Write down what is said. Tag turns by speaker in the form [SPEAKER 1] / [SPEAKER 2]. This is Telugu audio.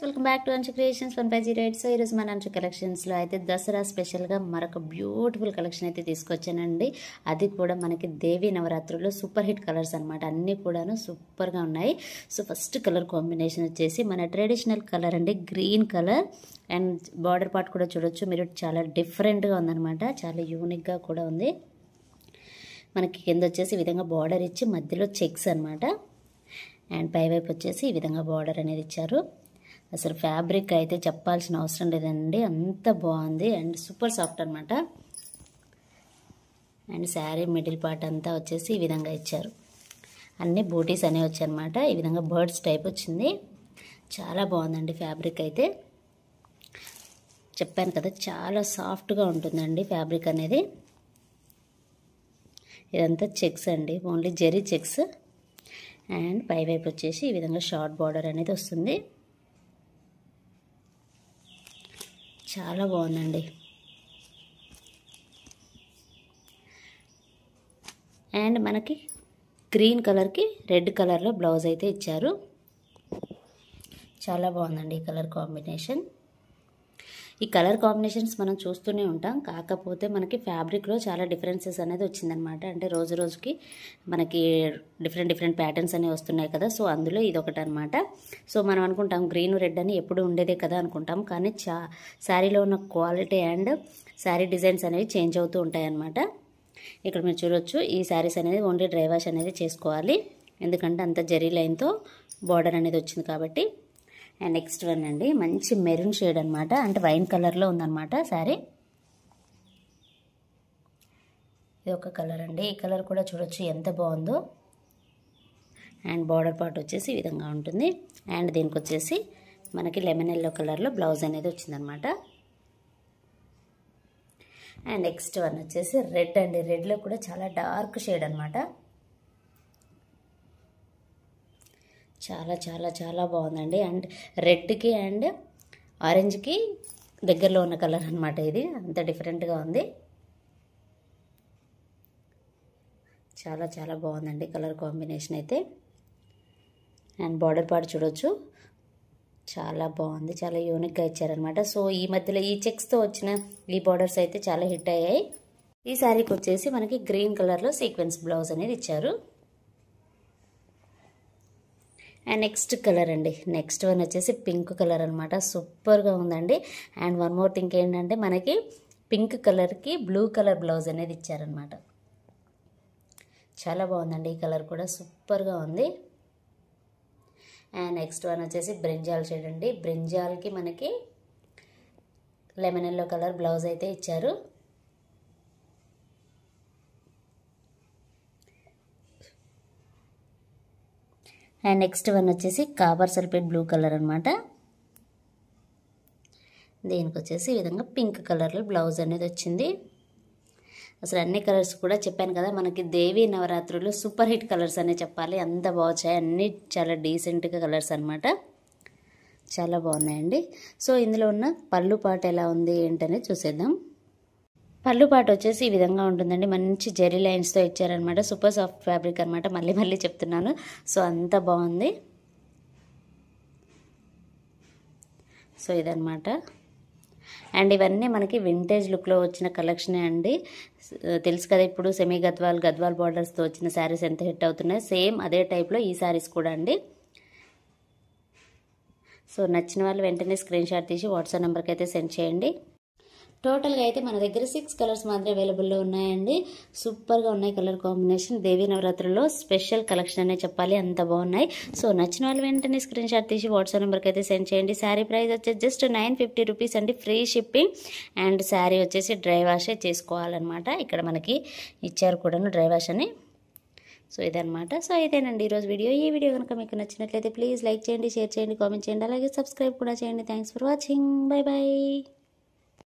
[SPEAKER 1] వెల్కమ్ బ్యాక్ టు అంచు క్రియేషన్స్ 150 సో ఈరోజు మన అంచు కలెక్షన్స్లో అయితే దసరా స్పెషల్గా మరొక బ్యూటిఫుల్ కలెక్షన్ అయితే తీసుకొచ్చానండి. అది కూడా మనకి దేవీ నవరాత్రుల్లో సూపర్ హిట్ కలర్స్ అనమాట. అన్నీ కూడాను సూపర్గా ఉన్నాయి. సో ఫస్ట్ కలర్ కాంబినేషన్ వచ్చేసి మన ట్రెడిషనల్ కలర్ అండి, green colour. And border part కూడా చూడొచ్చు మీరు, చాలా డిఫరెంట్గా ఉందన్నమాట, చాలా యూనిక్గా కూడా ఉంది. మనకి కింద వచ్చేసి ఈ విధంగా బార్డర్ ఇచ్చి మధ్యలో చెక్స్ అనమాట. అండ్ పైవైపు వచ్చేసి ఈ విధంగా బార్డర్ అనేది ఇచ్చారు. అసలు ఫ్యాబ్రిక్ అయితే చెప్పాల్సిన అవసరం లేదండి, అంత బాగుంది అండ్ సూపర్ సాఫ్ట్ అనమాట. అండ్ శారీ మిడిల్ పార్ట్ అంతా వచ్చేసి ఈ విధంగా ఇచ్చారు. అన్ని బూటీస్ అనేవి వచ్చాయన్నమాట. ఈ విధంగా బర్డ్స్ టైప్ వచ్చింది. చాలా బాగుందండి ఫ్యాబ్రిక్ అయితే. చెప్పాను కదా చాలా సాఫ్ట్గా ఉంటుందండి ఫ్యాబ్రిక్ అనేది. ఇదంతా చెక్స్ అండి, ఓన్లీ జెరీ చెక్స్. అండ్ పైవైపు వచ్చేసి ఈ విధంగా షార్ట్ బార్డర్ అనేది వస్తుంది. చాలా బాగుందండి. అండ్ మనకి గ్రీన్ కలర్కి రెడ్ కలర్లో బ్లౌజ్ అయితే ఇచ్చారు. చాలా బాగుందండి ఈ కలర్ కాంబినేషన్. ఈ కలర్ కాంబినేషన్స్ మనం చూస్తూనే ఉంటాం, కాకపోతే మనకి ఫ్యాబ్రిక్లో చాలా డిఫరెన్సెస్ అనేది వచ్చిందనమాట. అంటే రోజు రోజుకి మనకి డిఫరెంట్ ప్యాటర్న్స్ అనేవి వస్తున్నాయి కదా, సో అందులో ఇది ఒకటి అనమాట. సో మనం అనుకుంటాం గ్రీన్ రెడ్ అని ఎప్పుడు ఉండేదే కదా అనుకుంటాం, కానీ శారీలో ఉన్న క్వాలిటీ అండ్ శారీ డిజైన్స్ అనేవి చేంజ్ అవుతూ ఉంటాయి అన్నమాట. ఇక్కడ మీరు చూడొచ్చు, ఈ శారీస్ అనేది ఓన్లీ డ్రై వాష్ అనేది చేసుకోవాలి, ఎందుకంటే అంత జరీ లైన్తో బార్డర్ అనేది వచ్చింది కాబట్టి. అండ్ నెక్స్ట్ వన్ అండి, మంచి మెరూన్ షేడ్ అనమాట, అంటే వైన్ కలర్లో ఉందన్నమాట శారీ. ఇది ఒక కలర్ అండి, ఈ కలర్ కూడా చూడొచ్చు ఎంత బాగుందో. అండ్ బార్డర్ పార్ట్ వచ్చేసి ఈ విధంగా ఉంటుంది. అండ్ దీనికి వచ్చేసి మనకి లెమన్ ఎల్లో కలర్లో బ్లౌజ్ అనేది వచ్చిందనమాట. అండ్ నెక్స్ట్ వన్ వచ్చేసి రెడ్ అండి, రెడ్లో కూడా చాలా డార్క్ షేడ్ అనమాట. చాలా చాలా చాలా బాగుందండి. అండ్ రెడ్కి అండ్ ఆరెంజ్కి దగ్గరలో ఉన్న కలర్ అనమాట ఇది, అంత డిఫరెంట్గా ఉంది. చాలా చాలా బాగుందండి కలర్ కాంబినేషన్ అయితే. అండ్ బార్డర్ పార్ట్ చూడొచ్చు, చాలా బాగుంది, చాలా యూనిక్గా ఇచ్చారనమాట. సో ఈ మధ్యలో ఈ చెక్స్తో వచ్చిన ఈ బార్డర్స్ అయితే చాలా హిట్ అయ్యాయి. ఈ శారీకి వచ్చేసి మనకి గ్రీన్ కలర్లో సీక్వెన్స్ బ్లౌజ్ అనేది ఇచ్చారు. అండ్ నెక్స్ట్ కలర్ అండి, నెక్స్ట్ వన్ వచ్చేసి పింక్ కలర్ అనమాట, సూపర్గా ఉందండి. అండ్ వన్ మోర్ థింగ్ ఏంటంటే మనకి పింక్ కలర్కి బ్లూ కలర్ బ్లౌజ్ అనేది ఇచ్చారనమాట. చాలా బాగుందండి ఈ కలర్ కూడా, సూపర్గా ఉంది. అండ్ నెక్స్ట్ వన్ వచ్చేసి బ్రింజాల్ షేడ్ అండి, బ్రింజాల్కి మనకి లెమన్ ఎల్లో కలర్ బ్లౌజ్ అయితే ఇచ్చారు. అండ్ నెక్స్ట్ వన్ వచ్చేసి కాపర్ సల్ఫేట్ బ్లూ కలర్ అనమాట. దీనికి వచ్చేసి ఈ విధంగా పింక్ కలర్లో బ్లౌజ్ అనేది వచ్చింది. అసలు అన్ని కలర్స్ కూడా చెప్పాను కదా, మనకి దేవీ నవరాత్రులు సూపర్ హిట్ కలర్స్ అనే చెప్పాలి, అంత బాగున్నాయి. అన్నీ చాలా డీసెంట్గా కలర్స్ అనమాట, చాలా బాగున్నాయండి. సో ఇందులో ఉన్న పళ్ళు పాట ఎలా ఉంది ఏంటనేది చూసేద్దాం. పళ్ళు పాట వచ్చేసి ఈ విధంగా ఉంటుందండి, మంచి జెరీ లైన్స్తో ఇచ్చారనమాట. సూపర్ సాఫ్ట్ ఫ్యాబ్రిక్ అనమాట, మళ్ళీ చెప్తున్నాను. సో అంత బాగుంది. సో ఇదనమాట. అండ్ ఇవన్నీ మనకి వింటేజ్ లుక్లో వచ్చిన కలెక్షనే అండి. తెలుసు కదా ఇప్పుడు సెమీ గద్వాల్ బార్డర్స్తో వచ్చిన శారీస్ ఎంత హిట్ అవుతున్నాయి, సేమ్ అదే టైప్లో ఈ శారీస్ కూడా అండి. సో నచ్చిన వాళ్ళు వెంటనే స్క్రీన్ షాట్ తీసి వాట్సాప్ నెంబర్కి అయితే సెండ్ చేయండి. టోటల్గా అయితే మన దగ్గర 6 కలర్స్ మాత్రమే అవైలబుల్లో ఉన్నాయండి. సూపర్గా ఉన్నాయి కలర్ కాంబినేషన్. దేవీ నవరాత్రుల్లో స్పెషల్ కలెక్షన్ అనే చెప్పాలి, అంత బాగున్నాయి. సో నచ్చిన వాళ్ళు వెంటనే స్క్రీన్ షాట్ తీసి వాట్సాప్ నెంబర్కి అయితే సెండ్ చేయండి. శారీ ప్రైస్ వచ్చేసి జస్ట్ 950 రూపీస్ అండి, ఫ్రీ షిప్పింగ్. అండ్ శారీ వచ్చేసి డ్రై వాషే చేసుకోవాలన్నమాట. ఇక్కడ మనకి ఇచ్చారు కూడాను డ్రై వాష్ అని. సో ఇదనమాట. సో ఇదేనండి ఈరోజు వీడియో. ఈ వీడియో కనుక మీకు నచ్చినట్లయితే ప్లీజ్ లైక్ చేయండి, షేర్ చేయండి, కామెంట్ చేయండి, అలాగే సబ్స్క్రైబ్ కూడా చేయండి. Thanks for watching. బై.